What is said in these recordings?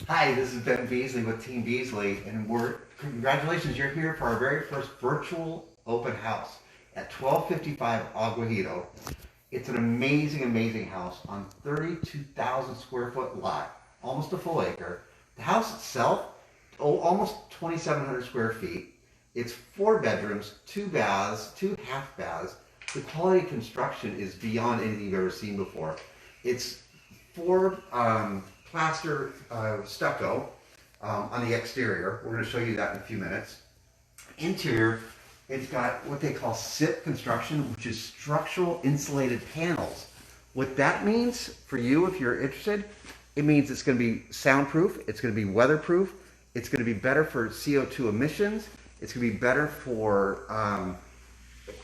Hi, this is Ben Beesley with Team Beesley, and congratulations, you're here for our very first virtual open house at 1255 Aguajito. It's an amazing, amazing house on 32,000 square foot lot, almost a full acre. The house itself, almost 2,700 square feet. It's 4 bedrooms, 2 baths, 2 half baths. The quality of construction is beyond anything you've ever seen before. It's four plaster stucco on the exterior. We're going to show you that in a few minutes. Interior, it's got what they call SIP construction, which is structural insulated panels. What that means for you, if you're interested, it means it's going to be soundproof, it's going to be weatherproof, it's going to be better for CO2 emissions, it's going to be better for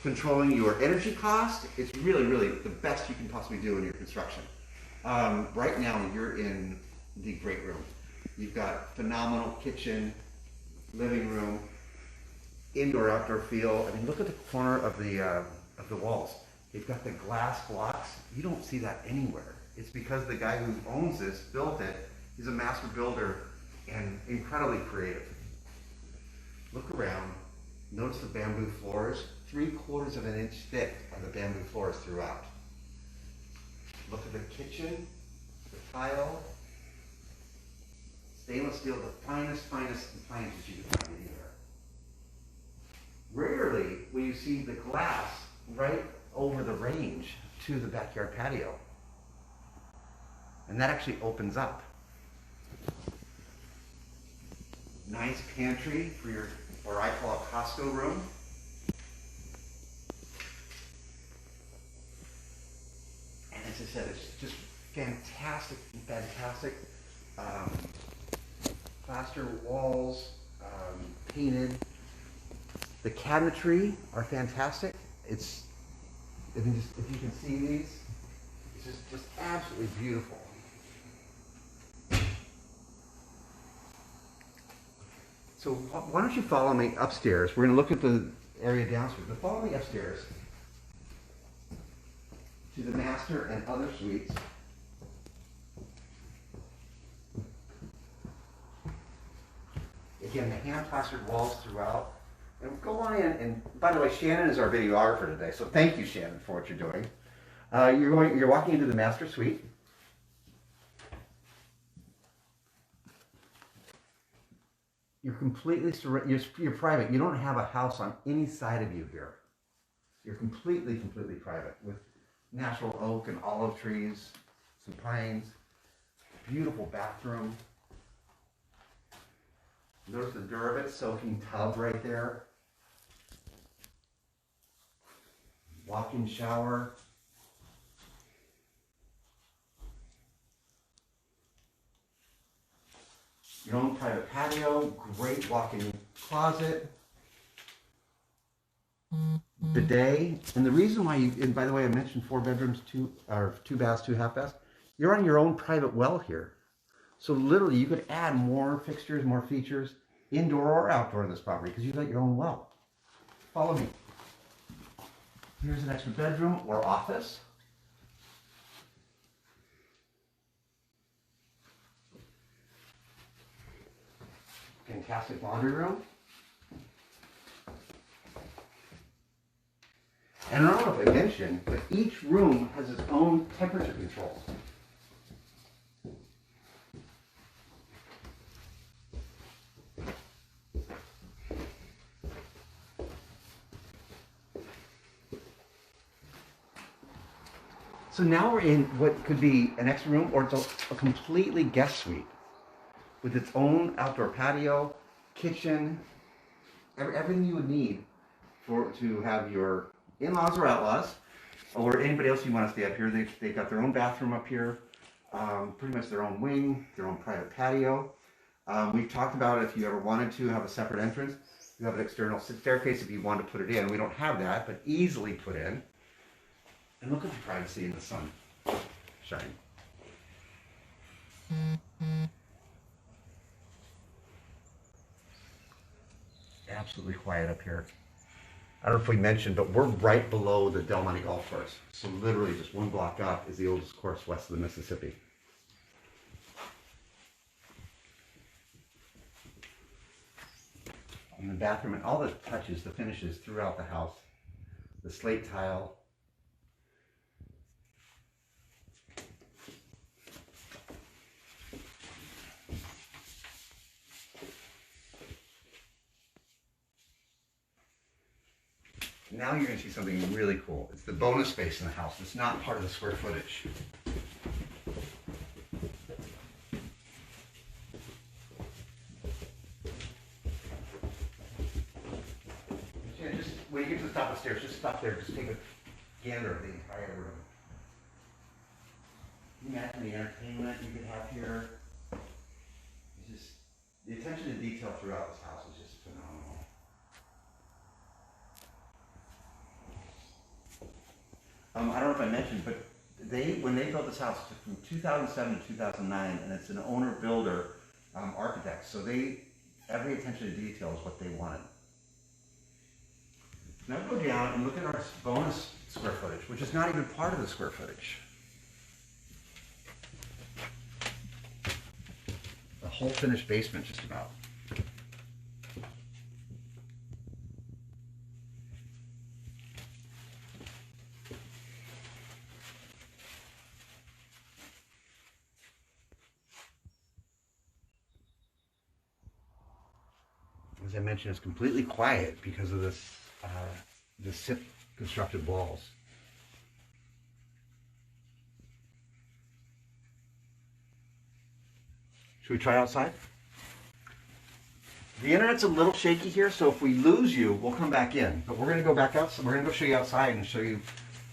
controlling your energy cost. It's really, really the best you can possibly do in your construction. Right now, you're in the great room. You've got phenomenal kitchen, living room, indoor outdoor feel. I mean, look at the corner of the walls. They've got the glass blocks. You don't see that anywhere. It's because the guy who owns this built it. He's a master builder and incredibly creative. Look around. Notice the bamboo floors. 3/4 of an inch thick are the bamboo floors throughout. Look at the kitchen, the tile, stainless steel, the finest appliances you can find anywhere. Rarely will you see the glass right over the range to the backyard patio. And that actually opens up. Nice pantry for your, or I call a Costco room. And as I said, it's just fantastic. Plaster walls, painted. The cabinetry are fantastic. It's, if you can see these, it's just absolutely beautiful. So why don't you follow me upstairs? We're going to look at the area downstairs, but follow me upstairs to the master and other suites. Again, the hand-plastered walls throughout. And go on in, and by the way, Shannon is our videographer today, so thank you, Shannon, for what you're doing. You're walking into the master suite. You're completely you're private. You don't have a house on any side of you here. You're completely private with natural oak and olive trees, some pines, beautiful bathroom. Notice the Duravit soaking tub right there. Walk-in shower. Your own private patio, great walk-in closet. Bidet. And the reason why and by the way, I mentioned 4 bedrooms, 2 baths, 2 half baths. You're on your own private well here. So literally you could add more fixtures, more features, indoor or outdoor in this property because you've got your own well. Follow me. Here's an extra bedroom or office. Fantastic laundry room. And I don't know if I mentioned, but each room has its own temperature control. So now we're in what could be an extra room or it's a completely guest suite with its own outdoor patio, kitchen, everything you would need to have your in-laws or outlaws or anybody else you want to stay up here. They've got their own bathroom up here, pretty much their own wing, their own private patio. We've talked about if you ever wanted to have a separate entrance, you have an external staircase if you want to put it in. We don't have that, but easily put in. And look at the privacy in the sun shine. Absolutely quiet up here. I don't know if we mentioned, but we're right below the Del Monte Golf Course. So literally just one block up is the oldest course west of the Mississippi. in the bathroom, and all the touches, the finishes throughout the house. The slate tile. Now you're going to see something really cool. It's the bonus space in the house. It's not part of the square footage. Yeah, just when you get to the top of the stairs, just stop there. Just take a gander of the entire room. Can you imagine the entertainment you could have here? It's just, the attention to detail throughout this house is just phenomenal. I don't know if I mentioned, but when they built this house from 2007 to 2009, and it's an owner-builder architect, so every attention to detail is what they wanted. Now go down and look at our bonus square footage, which is not even part of the square footage. The whole finished basement, just about. As I mentioned, it's completely quiet because of this the SIP constructed walls. Should we try outside? The internet's a little shaky here, so if we lose you, we'll come back in. But we're going to go back out. So we're going to go show you outside and show you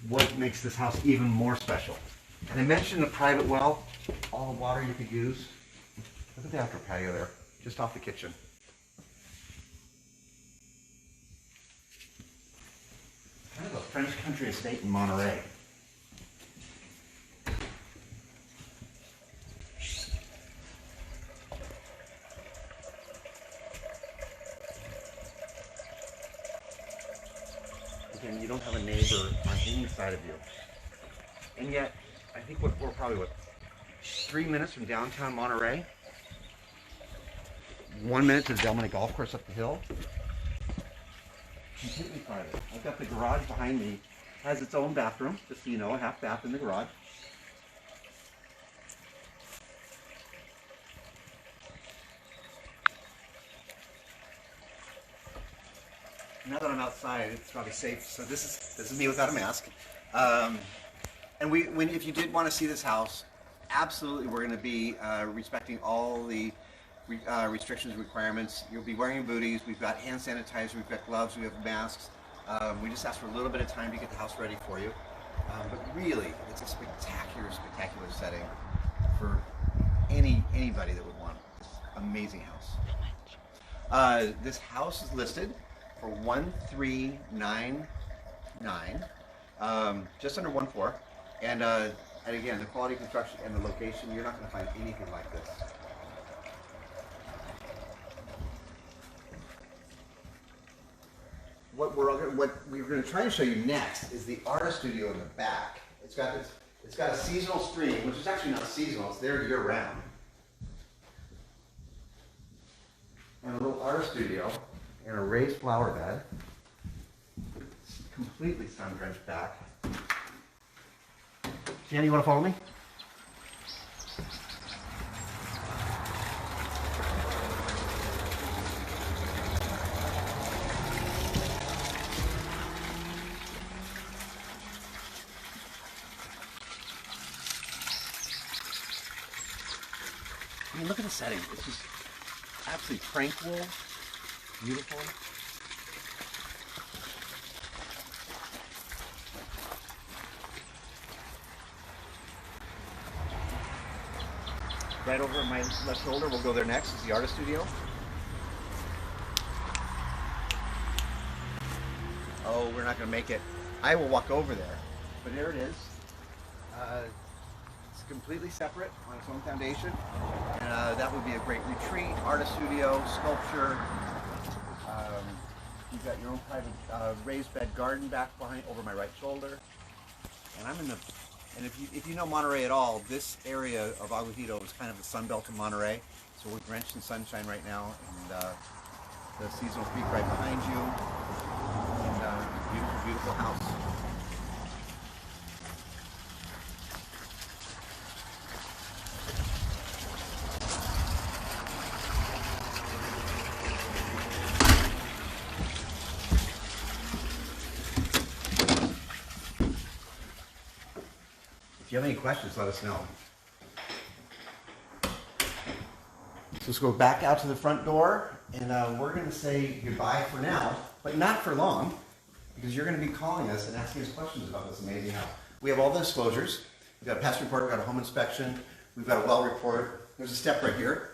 what makes this house even more special. And I mentioned the private well, all the water you could use. Look at the outdoor patio there, just off the kitchen. Kind of a French country estate in Monterey. Again, you don't have a neighbor on any side of you. And yet, I think we're probably, 3 minutes from downtown Monterey? 1 minute to the Del Monte Golf Course up the hill? Completely private. I've got the garage behind me. Has its own bathroom, just so you know, a half bath in the garage. Now that I'm outside, it's probably safe. So this is me without a mask. And if you did want to see this house, absolutely, we're going to be respecting all the restrictions and requirements. You'll be wearing booties. We've got hand sanitizer. We've got gloves. We have masks. We just ask for a little bit of time to get the house ready for you. But really, it's a spectacular, spectacular setting for anybody that would want this amazing house. This house is listed for $1,399, just under 1.4. And again, the quality of construction and the location, you're not going to find anything like this. What we're going to try and show you next is the artist studio in the back. It's got a seasonal stream, which is actually not seasonal. It's there year round. And a little artist studio and a raised flower bed. It's completely sun-drenched back. Sienna, you want to follow me? I mean, look at the setting. It's just absolutely tranquil, beautiful. Right over my left shoulder, we'll go there next, is the artist studio. Oh, we're not going to make it. I will walk over there, but there it is. It's completely separate on its own foundation. And that would be a great retreat, artist studio, sculpture. You've got your own private raised bed garden back behind, over my right shoulder. And I'm in the, and if you know Monterey at all, this area of Aguajito is kind of the sun belt of Monterey. So we're drenched in sunshine right now, and the seasonal creek right behind you, and beautiful, beautiful house. If you have any questions, let us know. So let's go back out to the front door, and we're going to say goodbye for now, but not for long, because you're going to be calling us and asking us questions about this amazing house. We have all the disclosures. We've got a pest report, we've got a home inspection, we've got a well report. There's a step right here.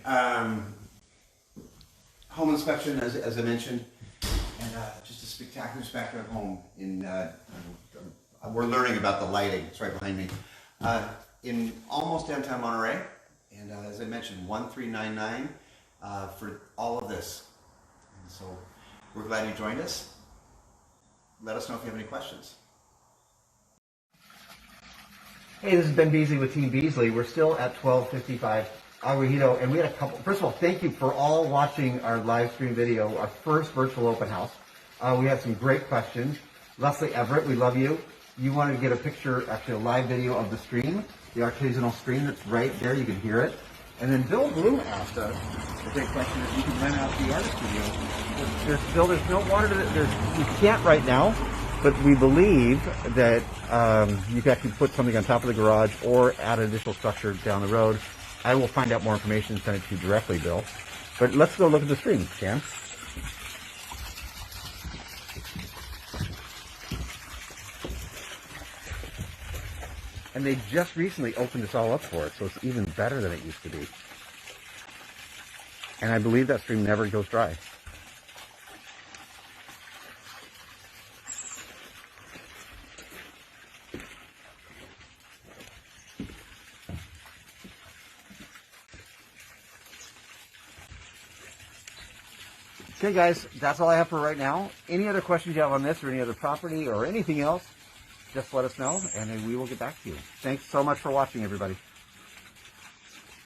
Home inspection, as I mentioned, and just a spectacular home. We're learning about the lighting. It's right behind me. In almost downtown Monterey, and as I mentioned, 1399 for all of this. And so we're glad you joined us. Let us know if you have any questions. Hey, this is Ben Beesley with Team Beesley. We're still at 1255 Aguajito, and we had a couple. First of all, thank you for all watching our live stream video, our first virtual open house. We had some great questions. Leslie Everett, we love you. You wanted to get a picture, actually a live video of the stream, the artisanal stream that's right there. You can hear it. And then Bill Bloom asked us a great question: if you can rent out the artist studio. There's no water. You can't right now, but we believe that you can actually put something on top of the garage or add an additional structure down the road. I will find out more information and send it to you directly, Bill. But let's go look at the stream, Cam. And they just recently opened this all up for us, so it's even better than it used to be. And I believe that stream never goes dry. Okay guys, that's all I have for right now. Any other questions you have on this or any other property or anything else, just let us know and we will get back to you. Thanks so much for watching, everybody.